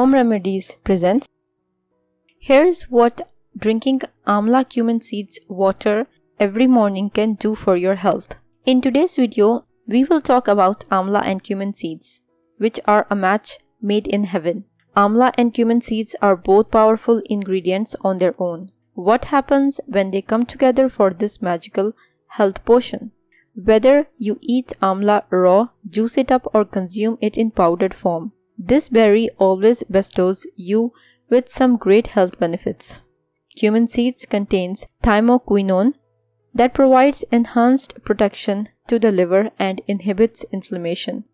Home Remedies presents. Here's what drinking Amla Cumin seeds water every morning can do for your health. In today's video, we will talk about Amla and Cumin seeds, which are a match made in heaven. Amla and Cumin seeds are both powerful ingredients on their own. What happens when they come together for this magical health potion? Whether you eat Amla raw, juice it up, or consume it in powdered form, this berry always bestows you with some great health benefits. Cumin seeds contains thymoquinone that provides enhanced protection to the liver and inhibits inflammation.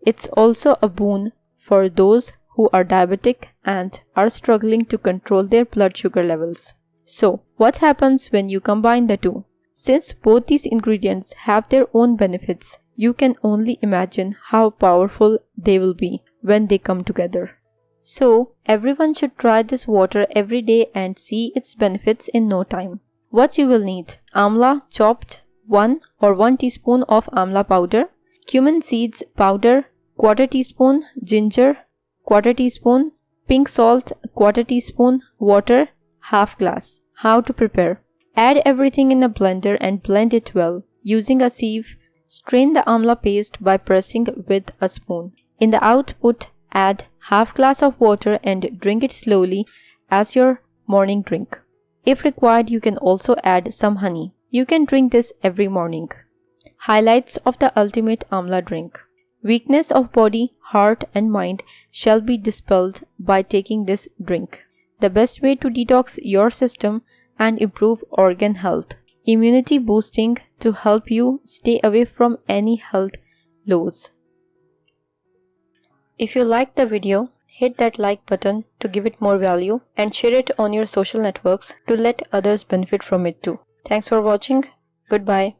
It's also a boon for those who are diabetic and are struggling to control their blood sugar levels. So, what happens when you combine the two? Since both these ingredients have their own benefits, you can only imagine how powerful they will be when they come together. So, everyone should try this water every day and see its benefits in no time. What you will need: amla chopped 1 or 1 teaspoon of amla powder, cumin seeds powder 1/4 teaspoon, ginger 1/4 teaspoon, pink salt 1/4 teaspoon, water 1/2 glass. How to prepare? Add everything in a blender and blend it well. Using a sieve, strain the amla paste by pressing with a spoon. In the output, add 1/2 glass of water and drink it slowly as your morning drink. If required, you can also add some honey. You can drink this every morning. Highlights of the ultimate amla drink. Weakness of body, heart, and mind shall be dispelled by taking this drink. The best way to detox your system and improve organ health. Immunity boosting to help you stay away from any health lows. If you liked the video, hit that like button to give it more value and share it on your social networks to let others benefit from it too. Thanks for watching. Goodbye.